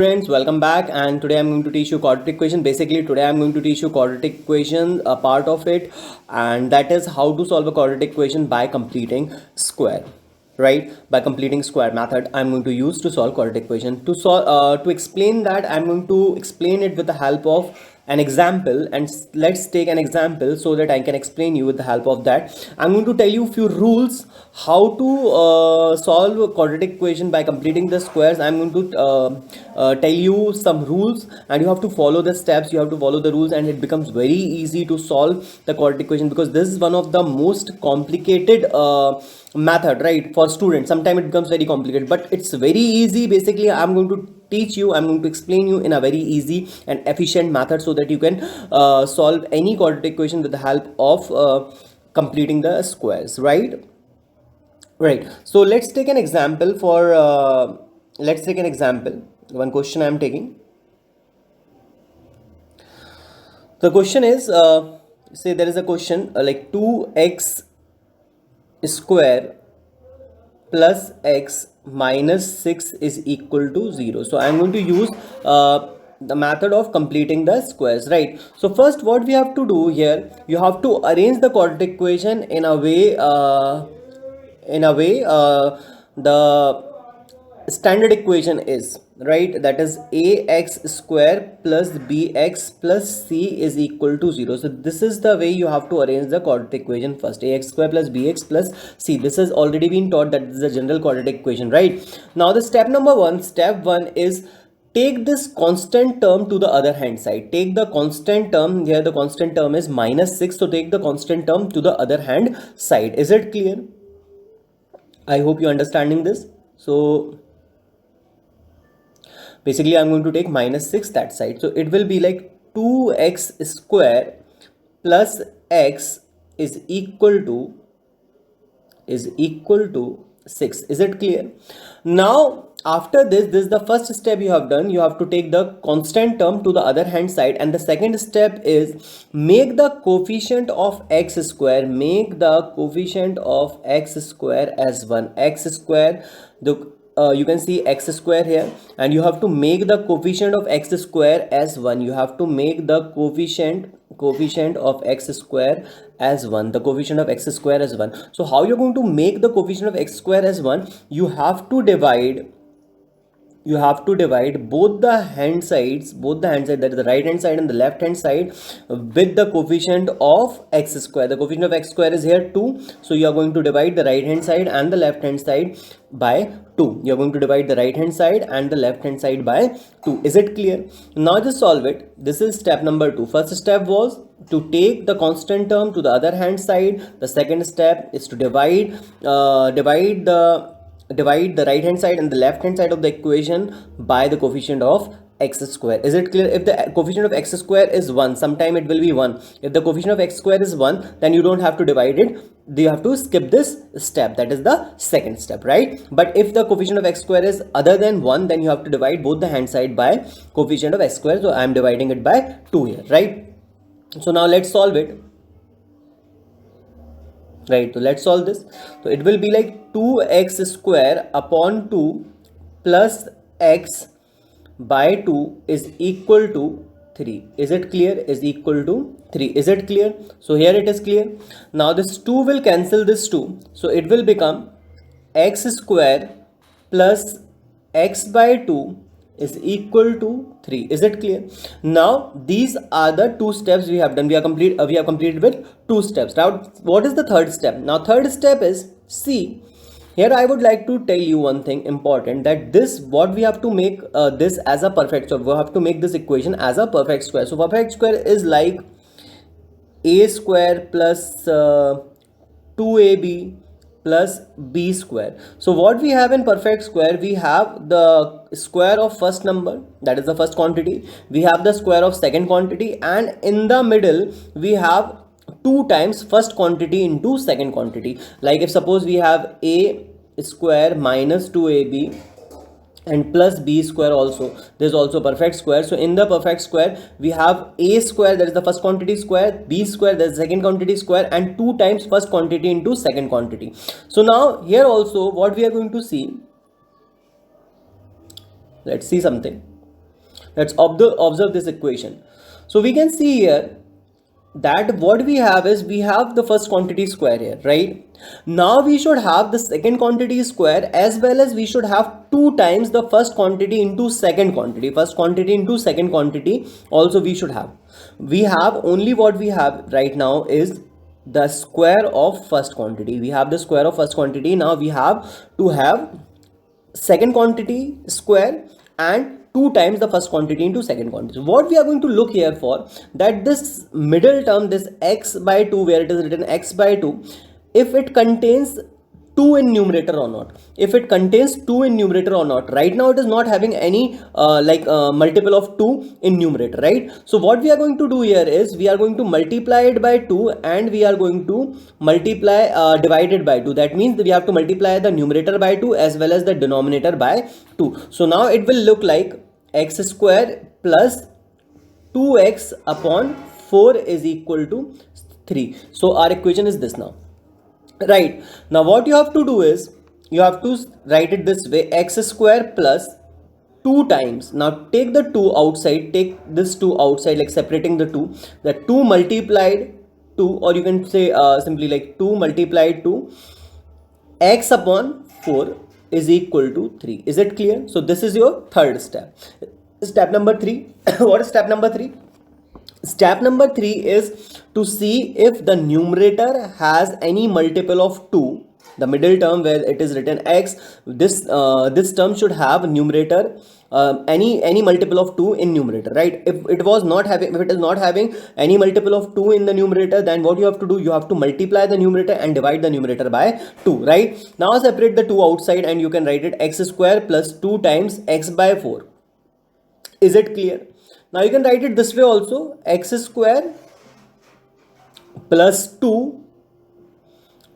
Friends, welcome back, and today I'm going to teach you quadratic equation. Basically today I'm going to teach you quadratic equation, a part of it, and that is how to solve a quadratic equation by completing square, right? By completing square method I'm going to use to solve quadratic equation. To explain that, I'm going to explain it with the help of an example, and let's take an example so that I can explain you with the help of that. I'm going to tell you few rules how to solve a quadratic equation by completing the squares. I'm going to tell you some rules, and you have to follow the steps, you have to follow the rules, and it becomes very easy to solve the quadratic equation, because this is one of the most complicated method, right? For students sometimes it becomes very complicated, but it's very easy. Basically I'm going to teach you, I'm going to explain you in a very easy and efficient method so that you can solve any quadratic equation with the help of completing the squares, right? So let's take an example for let's take an example. One question I am taking. The question is, say there is a question like 2x square plus x minus 6 is equal to 0. So I'm going to use the method of completing the squares, right? So first what we have to do here, you have to arrange the quadratic equation in a way the standard equation is, right, that is ax square plus bx plus c is equal to 0. So this is the way you have to arrange the quadratic equation first. Ax square plus bx plus c, this has already been taught, that is the general quadratic equation, right? Now the step one is take this constant term to the other hand side. Take the constant term here, the constant term is minus 6, so take the constant term to the other hand side. Is it clear? I hope you're understanding this. So basically I'm going to take minus 6 that side, so it will be like 2x square plus x is equal to 6. Is it clear? Now after this is the first step you have done. You have to take the constant term to the other hand side, and the second step is make the coefficient of x square, as 1. X square, you can see x square here, and you have to make the coefficient of x square as 1. You have to make the coefficient of x square as 1. The coefficient of x square as 1. So how you're going to make the coefficient of x square as 1? You have to divide both the hand sides, that is the right hand side and the left hand side, with the coefficient of x square. The coefficient of x square is here 2, so you are going to divide the right hand side and the left hand side by 2. You are going to divide the right hand side and the left hand side by 2. Is it clear? Now just solve it. This is step number 2. First step was to take the constant term to the other hand side. The second step is to divide the right hand side and the left hand side of the equation by the coefficient of x square. Is it clear? If the coefficient of x square is 1, sometime it will be 1. If the coefficient of x square is 1, then you don't have to divide it, you have to skip this step, that is the second step, right? But if the coefficient of x square is other than 1, then you have to divide both the hand side by coefficient of x square. So I am dividing it by 2 here, right? So now let's solve it. Right, so let's solve this. So it will be like 2x square upon 2 plus x by 2 is equal to 3. Is it clear? Is equal to 3. Is it clear? So here it is clear. Now this 2 will cancel this 2, so it will become x square plus x by 2 is equal to 3. Is it clear? Now these are the two steps we have done. We have completed with 2 steps. Now what is the third step? Now third step is C. Here I would like to tell you one thing important, that this, what we have to make this as a perfect square. We have to make this equation as a perfect square. So perfect square is like a square plus 2ab plus b square. So what we have in perfect square, we have the square of first number, that is the first quantity, we have the square of second quantity, and in the middle we have 2 times first quantity into second quantity. Like if suppose we have a square minus 2ab and plus b square, also there is also perfect square. So in the perfect square we have a square, that is the first quantity square, b square, that is the second quantity square, and 2 times first quantity into second quantity. So now here also what we are going to see, let's see something. Let's observe this equation. So we can see here that what we have is we have the first quantity square here, right? Now we should have the second quantity square, as well as we should have 2 times the first quantity into second quantity. First quantity into second quantity also we should have. We have only what we have right now is the square of first quantity. We have the square of first quantity. Now we have to have second quantity square and 2 times the first quantity into second quantity. What we are going to look here for, that this middle term, this x by 2, where it is written x by 2, if it contains 2 in numerator or not. If it contains 2 in numerator or not. Right now it is not having any multiple of 2 in numerator, right? So what we are going to do here is we are going to multiply it by 2 and we are going to multiply divided by 2. That means we have to multiply the numerator by 2 as well as the denominator by 2. So now it will look like x square plus 2x upon 4 is equal to 3. So our equation is this now. Right, now what you have to do is you have to write it this way: x square plus 2 times. Now take the 2 outside, take this 2 outside, like separating the 2. The 2 multiplied 2, or you can say simply like 2 multiplied 2 x upon 4 is equal to 3. Is it clear? So this is your third step. Step number 3. What is step number 3? Step number 3 is to see if the numerator has any multiple of 2. The middle term where it is written x, this term should have numerator any multiple of 2 in numerator, right? If it is not having any multiple of 2 in the numerator, then what you have to do, you have to multiply the numerator and divide the numerator by 2, right? Now separate the 2 outside and you can write it x square plus 2 times x by 4. Is it clear? Now you can write it this way also: x square plus 2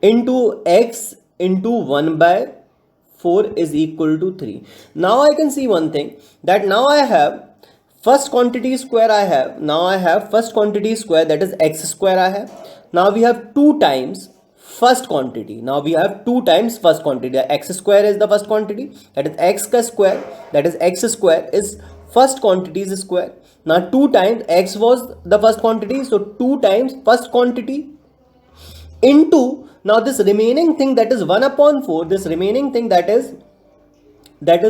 into x into 1 by 4 is equal to 3. Now I can see one thing, that now I have first quantity square first quantity square, that is x square I have. Now we have 2 times first quantity. Now we have 2 times first quantity. X square is the first quantity, that is x ka square, that is x square is first quantity's square. Now 2 times x was the first quantity, so 2 times first quantity into, now this remaining thing, that is 1 upon 4, this remaining thing, that is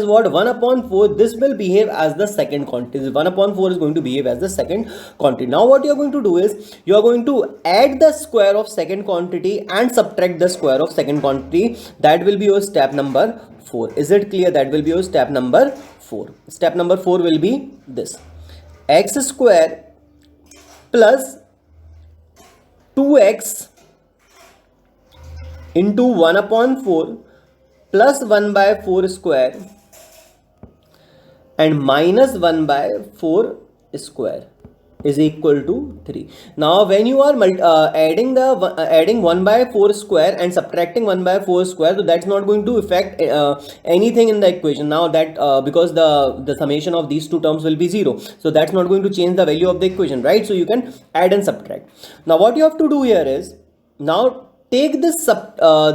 what, 1 upon 4, this will behave as the second quantity. 1 upon 4 is going to behave as the second quantity. Now what you are going to do is you are going to add the square of second quantity and subtract the square of second quantity. That will be your step number 4. Is it clear? That will be your step number 4. Step number 4 will be this: x square plus 2x into 1 upon 4 plus 1 by 4 square and minus 1 by 4 square is equal to 3. Now when you are adding 1 by 4 square and subtracting 1 by 4 square, so that's not going to affect anything in the equation. Now that because the summation of these two terms will be 0, so that's not going to change the value of the equation, right? So you can add and subtract. Now what you have to do here is, now take this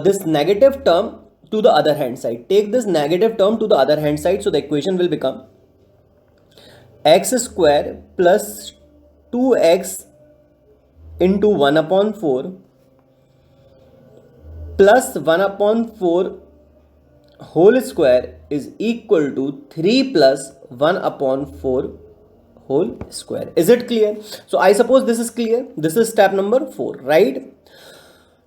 this negative term to the other hand side. Take this negative term to the other hand side, so the equation will become x square plus 2x into 1 upon 4 plus 1 upon 4 whole square is equal to 3 plus 1 upon 4 whole square. Is it clear? So I suppose this is clear. This is step number 4, right?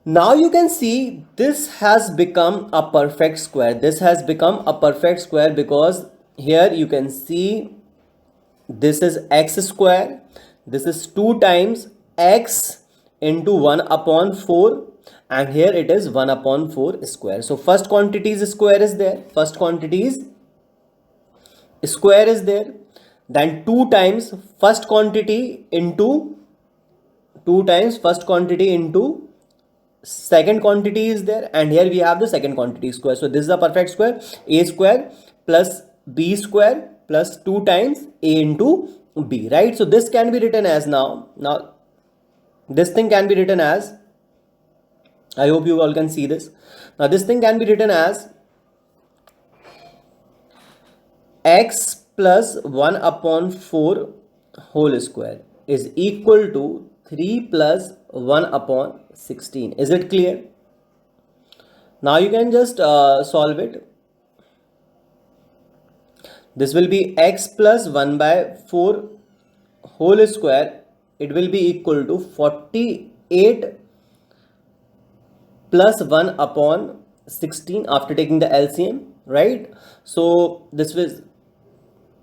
Now you can see this has become a perfect square. This has become a perfect square because here you can see this is x square. This is 2 times x into 1 upon 4, and here it is 1 upon 4 square. So first quantity's square is there. First quantity's square is there. Then 2 times first quantity into second quantity is there, and here we have the second quantity square. So this is a perfect square. A square plus b square plus 2 times a into b, right? So this can be written as, now this thing can be written as, I hope you all can see this. Now this thing can be written as x plus 1 upon 4 whole square is equal to 3 plus 1 upon 16. Is it clear? Now you can just solve it. This will be x plus 1 by 4 whole square. It will be equal to 48 plus 1 upon 16 after taking the LCM, right? So this was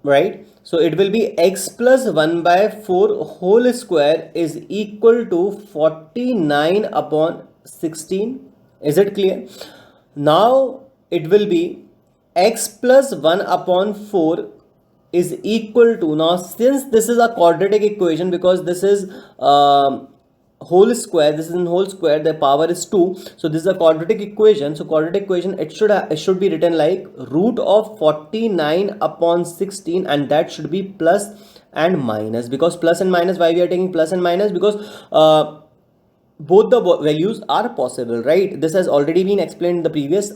right. So it will be x plus 1 by 4 whole square is equal to 49 upon 16. Is it clear? Now it will be x plus 1 upon 4 is equal to, now since this is a quadratic equation, because this is whole square, this is in whole square, the power is 2, so this is a quadratic equation. So quadratic equation, it should be written like root of 49 upon 16, and that should be plus and minus. Because plus and minus, why we are taking plus and minus? Because both the values are possible, right? This has already been explained in the previous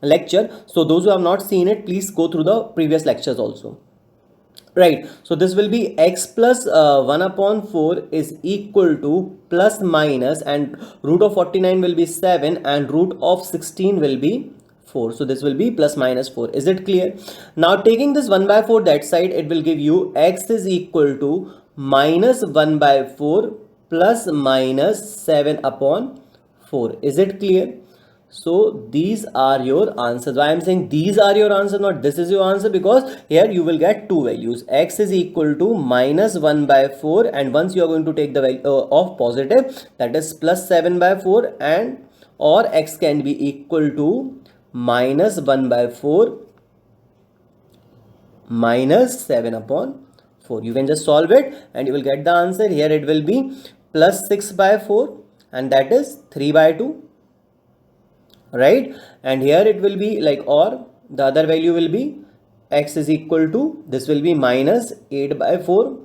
lecture, so those who have not seen it, please go through the previous lectures also, right? So this will be x plus 1 upon 4 is equal to plus minus, and root of 49 will be 7 and root of 16 will be 4. So this will be plus minus 4. Is it clear? Now taking this 1 by 4 that side, it will give you x is equal to minus 1 by 4 plus minus 7 upon 4. Is it clear? So these are your answers. Why I am saying these are your answer, not this is your answer? Because here you will get two values. X is equal to minus 1 by 4, and once you are going to take the value of positive, that is plus 7 by 4, and or x can be equal to minus 1 by 4 minus 7 upon 4. You can just solve it and you will get the answer. Here it will be plus 6 by 4, and that is 3 by 2, right? And here it will be like, or the other value will be x is equal to, this will be minus 8 by 4,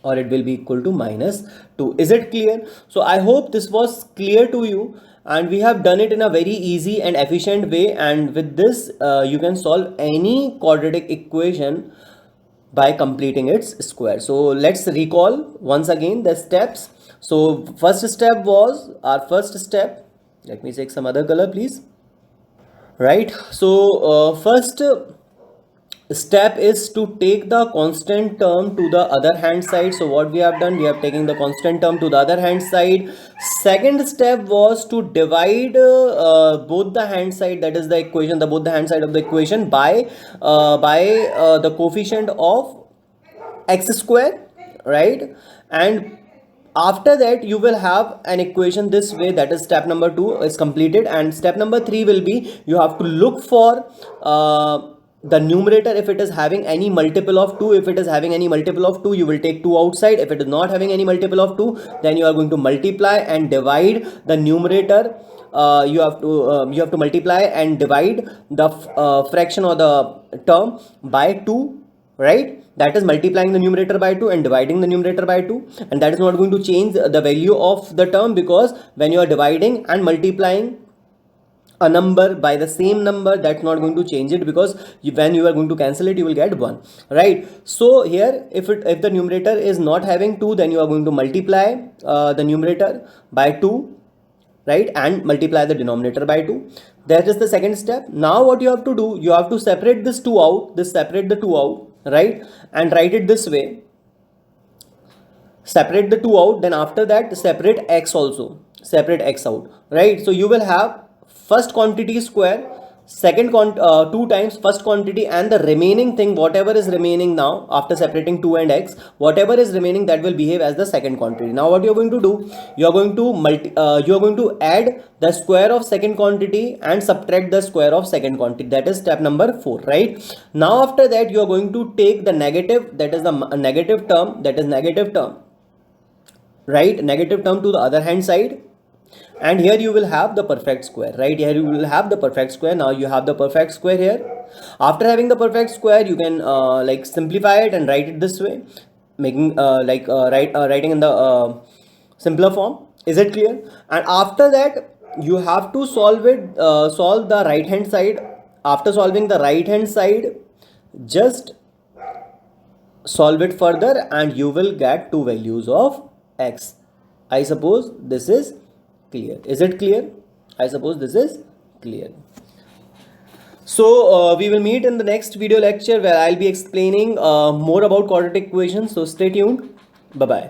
or it will be equal to minus 2. Is it clear? So I hope this was clear to you, and we have done it in a very easy and efficient way, and with this you can solve any quadratic equation by completing its square. So let's recall once again the steps. So first step was, our first step, let me take some other color please, right? So first step is to take the constant term to the other hand side. So what we have done, we have taken the constant term to the other hand side. Second step was to divide both the hand side, that is the equation, both the hand side of the equation by the coefficient of x square, right? And after that you will have an equation this way, that is step number 2 is completed. And step number 3 will be, you have to look for the numerator if it is having any multiple of 2. If it is having any multiple of 2, you will take 2 outside. If it is not having any multiple of 2, then you are going to multiply and divide the numerator. You have to multiply and divide the fraction or the term by 2, right? That is multiplying the numerator by 2 and dividing the numerator by 2, and that is not going to change the value of the term, because when you are dividing and multiplying a number by the same number, that's not going to change it, because when you are going to cancel it, you will get 1, right? So here if the numerator is not having 2, then you are going to multiply the numerator by 2, right, and multiply the denominator by 2. That is the second step. Now what you have to do, you have to separate this 2 out, separate the 2 out, right, and write it this way. Separate the 2 out, then after that separate x also, separate x out, right? So you will have first quantity square, second 2 times first quantity, and the remaining thing, whatever is remaining now after separating 2 and x, whatever is remaining, that will behave as the second quantity. Now what you are going to do, you are going to add the square of second quantity and subtract the square of second quantity. That is step number 4, right? Now after that you are going to take the negative, that is the negative term, right, negative term to the other hand side, and here you will have the perfect square, right? Here you will have the perfect square. Now you have the perfect square here. After having the perfect square, you can like simplify it and write it this way, making writing in the simpler form. Is it clear? And after that you have to solve the right hand side. After solving the right hand side, just solve it further and you will get two values of x. I suppose this is clear. Is it clear? I suppose this is clear. So we will meet in the next video lecture where I'll be explaining more about quadratic equations. So stay tuned. Bye bye.